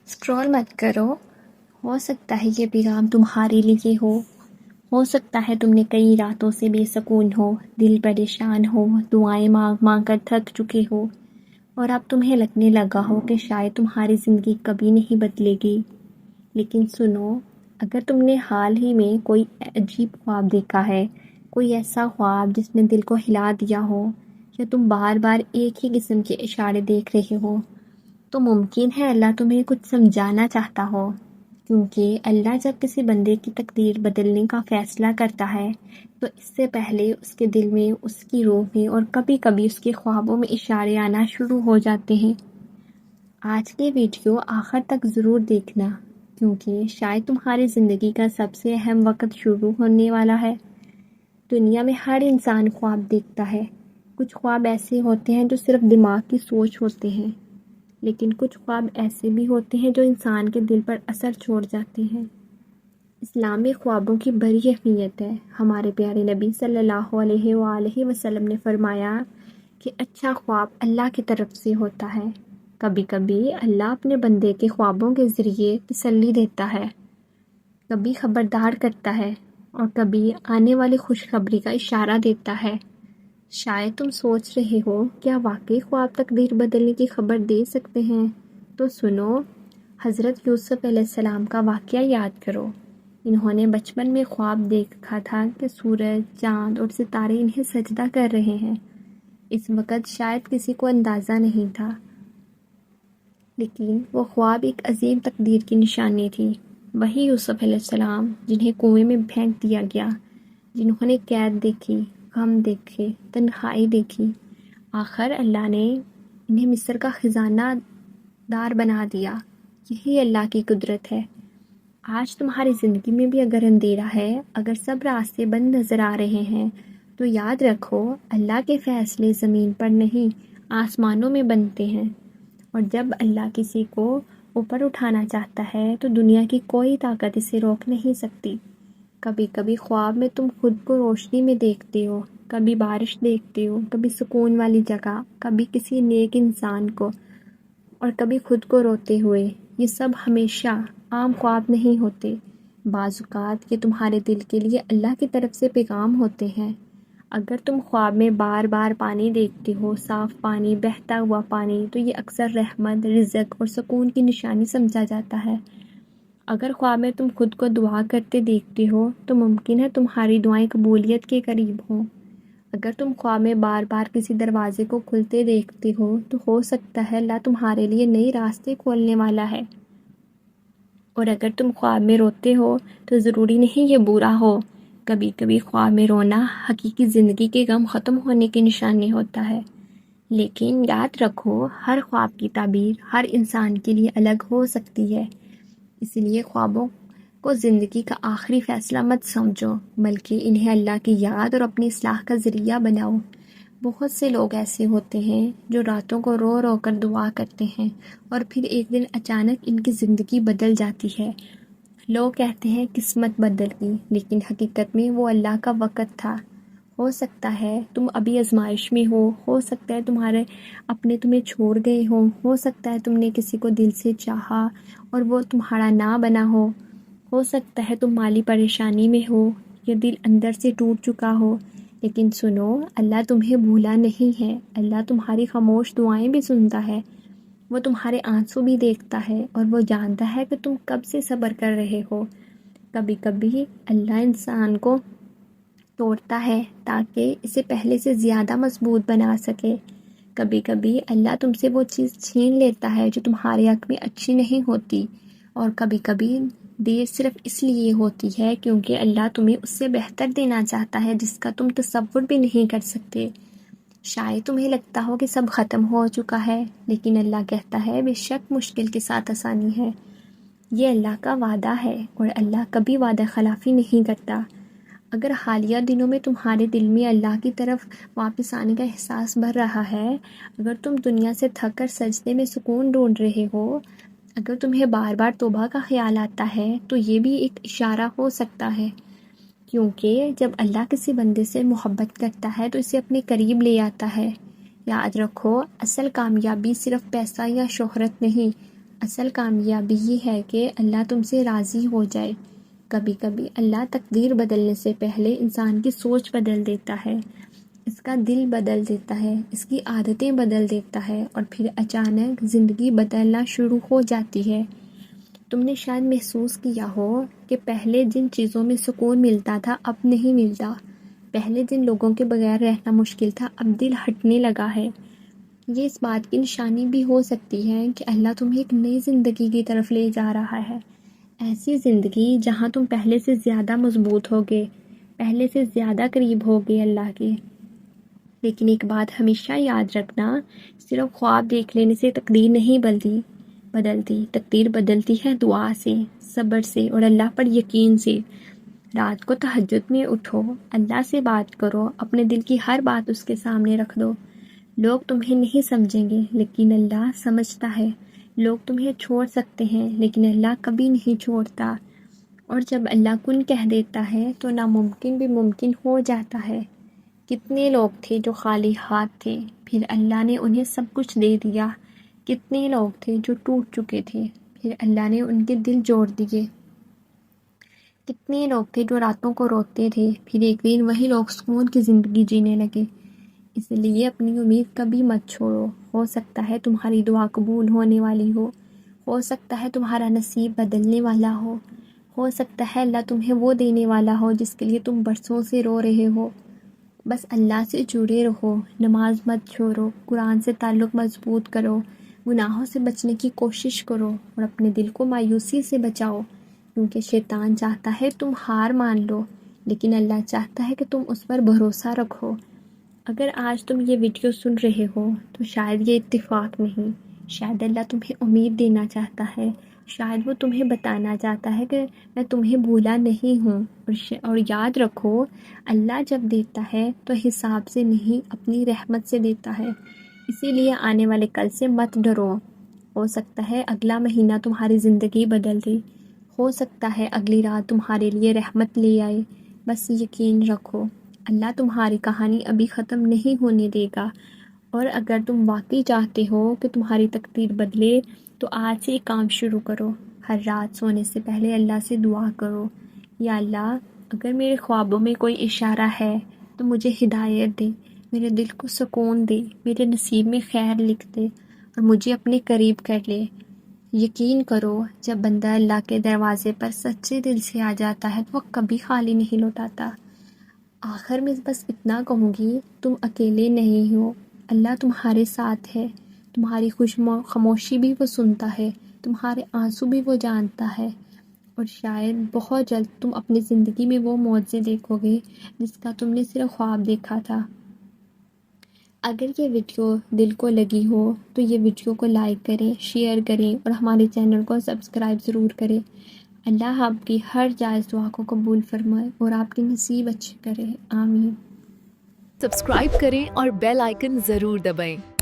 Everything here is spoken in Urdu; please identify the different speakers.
Speaker 1: اسکرول مت کرو۔ ہو سکتا ہے یہ پیغام تمہارے لیے ہو سکتا ہے تم نے کئی راتوں سے بے سکون ہو، دل پریشان ہو، دعائیں مانگ مانگ کر تھک چکے ہو، اور اب تمہیں لگنے لگا ہو کہ شاید تمہاری زندگی کبھی نہیں بدلے گی۔ لیکن سنو، اگر تم نے حال ہی میں کوئی عجیب خواب دیکھا ہے، کوئی ایسا خواب جس نے دل کو ہلا دیا ہو، یا تم بار بار ایک ہی قسم کے اشارے دیکھ رہے ہو، تو ممکن ہے اللہ تمہیں کچھ سمجھانا چاہتا ہو، کیونکہ اللہ جب کسی بندے کی تقدیر بدلنے کا فیصلہ کرتا ہے تو اس سے پہلے اس کے دل میں، اس کی روح میں اور کبھی کبھی اس کے خوابوں میں اشارے آنا شروع ہو جاتے ہیں۔ آج کے ویڈیو آخر تک ضرور دیکھنا، کیونکہ شاید تمہاری زندگی کا سب سے اہم وقت شروع ہونے والا ہے۔ دنیا میں ہر انسان خواب دیکھتا ہے۔ کچھ خواب ایسے ہوتے ہیں جو صرف دماغ کی سوچ ہوتے ہیں، لیکن کچھ خواب ایسے بھی ہوتے ہیں جو انسان کے دل پر اثر چھوڑ جاتے ہیں۔ اسلام میں خوابوں کی بڑی اہمیت ہے۔ ہمارے پیارے نبی صلی اللہ علیہ وآلہ وسلم نے فرمایا کہ اچھا خواب اللہ کی طرف سے ہوتا ہے۔ کبھی کبھی اللہ اپنے بندے کے خوابوں کے ذریعے تسلی دیتا ہے، کبھی خبردار کرتا ہے، اور کبھی آنے والی خوشخبری کا اشارہ دیتا ہے۔ شاید تم سوچ رہے ہو، کیا واقعی خواب تقدیر بدلنے کی خبر دے سکتے ہیں؟ تو سنو، حضرت یوسف علیہ السلام کا واقعہ یاد کرو۔ انہوں نے بچپن میں خواب دیکھا تھا کہ سورج، چاند اور ستارے انہیں سجدہ کر رہے ہیں۔ اس وقت شاید کسی کو اندازہ نہیں تھا، لیکن وہ خواب ایک عظیم تقدیر کی نشانی تھی۔ وہی یوسف علیہ السلام جنہیں کنویں میں پھینک دیا گیا، جنہوں نے قید دیکھی، غم دیکھے، تنہائی دیکھی، آخر اللہ نے انہیں مصر کا خزانہ دار بنا دیا۔ یہی اللہ کی قدرت ہے۔ آج تمہاری زندگی میں بھی اگر اندھیرا ہے، اگر سب راستے بند نظر آ رہے ہیں، تو یاد رکھو، اللہ کے فیصلے زمین پر نہیں، آسمانوں میں بنتے ہیں، اور جب اللہ کسی کو اوپر اٹھانا چاہتا ہے تو دنیا کی کوئی طاقت اسے روک نہیں سکتی۔ کبھی کبھی خواب میں تم خود کو روشنی میں دیکھتے ہو، کبھی بارش دیکھتے ہو، کبھی سکون والی جگہ، کبھی کسی نیک انسان کو، اور کبھی خود کو روتے ہوئے۔ یہ سب ہمیشہ عام خواب نہیں ہوتے۔ بعض اوقات یہ تمہارے دل کے لیے اللہ کی طرف سے پیغام ہوتے ہیں۔ اگر تم خواب میں بار بار پانی دیکھتے ہو، صاف پانی، بہتا ہوا پانی، تو یہ اکثر رحمت، رزق اور سکون کی نشانی سمجھا جاتا ہے۔ اگر خواب میں تم خود کو دعا کرتے دیکھتے ہو تو ممکن ہے تمہاری دعائیں قبولیت کے قریب ہوں۔ اگر تم خواب میں بار بار کسی دروازے کو کھلتے دیکھتے ہو تو ہو سکتا ہے اللہ تمہارے لیے نئے راستے کھولنے والا ہے۔ اور اگر تم خواب میں روتے ہو تو ضروری نہیں یہ برا ہو۔ کبھی کبھی خواب میں رونا حقیقی زندگی کے غم ختم ہونے کی نشانی ہوتا ہے۔ لیکن یاد رکھو، ہر خواب کی تعبیر ہر انسان کے لیے الگ ہو سکتی ہے۔ اس لیے خوابوں کو زندگی کا آخری فیصلہ مت سمجھو، بلکہ انہیں اللہ کی یاد اور اپنی اصلاح کا ذریعہ بناؤ۔ بہت سے لوگ ایسے ہوتے ہیں جو راتوں کو رو رو کر دعا کرتے ہیں، اور پھر ایک دن اچانک ان کی زندگی بدل جاتی ہے۔ لوگ کہتے ہیں قسمت بدل گئی، لیکن حقیقت میں وہ اللہ کا وقت تھا۔ ہو سکتا ہے تم ابھی آزمائش میں ہو سکتا ہے تمہارے اپنے تمہیں چھوڑ گئے ہو سکتا ہے تم نے کسی کو دل سے چاہا اور وہ تمہارا نہ بنا ہو سکتا ہے تم مالی پریشانی میں ہو یا دل اندر سے ٹوٹ چکا ہو، لیکن سنو، اللہ تمہیں بھولا نہیں ہے۔ اللہ تمہاری خاموش دعائیں بھی سنتا ہے، وہ تمہارے آنسو بھی دیکھتا ہے، اور وہ جانتا ہے کہ تم کب سے صبر کر رہے ہو۔ کبھی کبھی اللہ انسان کو توڑتا ہے تاکہ اسے پہلے سے زیادہ مضبوط بنا سکے۔ کبھی کبھی اللہ تم سے وہ چیز چھین لیتا ہے جو تمہارے حق میں اچھی نہیں ہوتی، اور کبھی کبھی دیر صرف اس لیے ہوتی ہے کیونکہ اللہ تمہیں اس سے بہتر دینا چاہتا ہے جس کا تم تصور بھی نہیں کر سکتے۔ شاید تمہیں لگتا ہو کہ سب ختم ہو چکا ہے، لیکن اللہ کہتا ہے بے شک مشکل کے ساتھ آسانی ہے۔ یہ اللہ کا وعدہ ہے، اور اللہ کبھی وعدہ خلافی نہیں کرتا۔ اگر حالیہ دنوں میں تمہارے دل میں اللہ کی طرف واپس آنے کا احساس بڑھ رہا ہے، اگر تم دنیا سے تھک کر سجدے میں سکون ڈھونڈ رہے ہو، اگر تمہیں بار بار توبہ کا خیال آتا ہے، تو یہ بھی ایک اشارہ ہو سکتا ہے، کیونکہ جب اللہ کسی بندے سے محبت کرتا ہے تو اسے اپنے قریب لے آتا ہے۔ یاد رکھو، اصل کامیابی صرف پیسہ یا شہرت نہیں، اصل کامیابی یہ ہے کہ اللہ تم سے راضی ہو جائے۔ کبھی کبھی اللہ تقدیر بدلنے سے پہلے انسان کی سوچ بدل دیتا ہے، اس کا دل بدل دیتا ہے، اس کی عادتیں بدل دیتا ہے، اور پھر اچانک زندگی بدلنا شروع ہو جاتی ہے۔ تم نے شاید محسوس کیا ہو کہ پہلے جن چیزوں میں سکون ملتا تھا اب نہیں ملتا، پہلے جن لوگوں کے بغیر رہنا مشکل تھا اب دل ہٹنے لگا ہے۔ یہ اس بات کی نشانی بھی ہو سکتی ہے کہ اللہ تمہیں ایک نئی زندگی کی طرف لے جا رہا ہے، ایسی زندگی جہاں تم پہلے سے زیادہ مضبوط ہوگے، پہلے سے زیادہ قریب ہوگے اللہ کے۔ لیکن ایک بات ہمیشہ یاد رکھنا، صرف خواب دیکھ لینے سے تقدیر نہیں بدلتی، تقدیر بدلتی ہے دعا سے، صبر سے اور اللہ پر یقین سے۔ رات کو تہجد میں اٹھو، اللہ سے بات کرو، اپنے دل کی ہر بات اس کے سامنے رکھ دو۔ لوگ تمہیں نہیں سمجھیں گے لیکن اللہ سمجھتا ہے، لوگ تمہیں چھوڑ سکتے ہیں لیکن اللہ کبھی نہیں چھوڑتا، اور جب اللہ کن کہہ دیتا ہے تو ناممکن بھی ممکن ہو جاتا ہے۔ کتنے لوگ تھے جو خالی ہاتھ تھے، پھر اللہ نے انہیں سب کچھ دے دیا۔ کتنے لوگ تھے جو ٹوٹ چکے تھے، پھر اللہ نے ان کے دل جوڑ دیے۔ کتنے لوگ تھے جو راتوں کو روتے تھے، پھر ایک دن وہی لوگ سکون کی زندگی جینے لگے۔ اس لیے اپنی امید کبھی مت چھوڑو، ہو سکتا ہے تمہاری دعا قبول ہونے والی ہو سکتا ہے تمہارا نصیب بدلنے والا ہو سکتا ہے اللہ تمہیں وہ دینے والا ہو جس کے لیے تم برسوں سے رو رہے ہو۔ بس اللہ سے جڑے رہو، نماز مت چھوڑو، قرآن سے تعلق مضبوط کرو، گناہوں سے بچنے کی کوشش کرو، اور اپنے دل کو مایوسی سے بچاؤ، کیونکہ شیطان چاہتا ہے تم ہار مان لو، لیکن اللہ چاہتا ہے کہ تم اس پر بھروسہ رکھو۔ اگر آج تم یہ ویڈیو سن رہے ہو تو شاید یہ اتفاق نہیں، شاید اللہ تمہیں امید دینا چاہتا ہے، شاید وہ تمہیں بتانا چاہتا ہے کہ میں تمہیں بھولا نہیں ہوں، اور یاد رکھو، اللہ جب دیتا ہے تو حساب سے نہیں، اپنی رحمت سے دیتا ہے۔ اسی لیے آنے والے کل سے مت ڈرو، ہو سکتا ہے اگلا مہینہ تمہاری زندگی بدل دے، ہو سکتا ہے اگلی رات تمہارے لیے رحمت لے آئے، بس یقین رکھو، اللہ تمہاری کہانی ابھی ختم نہیں ہونے دے گا، اور اگر تم واقعی چاہتے ہو کہ تمہاری تقدیر بدلے تو آج سے ایک کام شروع کرو۔ ہر رات سونے سے پہلے اللہ سے دعا کرو، یا اللہ اگر میرے خوابوں میں کوئی اشارہ ہے تو مجھے ہدایت دے، میرے دل کو سکون دے، میرے نصیب میں خیر لکھ دے، اور مجھے اپنے قریب کر لے۔ یقین کرو، جب بندہ اللہ کے دروازے پر سچے دل سے آ جاتا ہے تو وہ کبھی خالی نہیں لوٹاتا۔ آخر میں بس اتنا کہوں گی، تم اکیلے نہیں ہو، اللہ تمہارے ساتھ ہے، تمہاری خاموشی بھی وہ سنتا ہے، تمہارے آنسو بھی وہ جانتا ہے، اور شاید بہت جلد تم اپنی زندگی میں وہ معجزے دیکھو گے جس کا تم نے صرف خواب دیکھا تھا۔ اگر یہ ویڈیو دل کو لگی ہو تو یہ ویڈیو کو لائک کریں، شیئر کریں، اور ہمارے چینل کو سبسکرائب ضرور کریں۔ اللہ آپ کی ہر جائز دعا کو قبول فرمائے اور آپ کے نصیب اچھے کرے، آمین۔
Speaker 2: سبسکرائب کریں اور بیل آئیکن ضرور دبائیں۔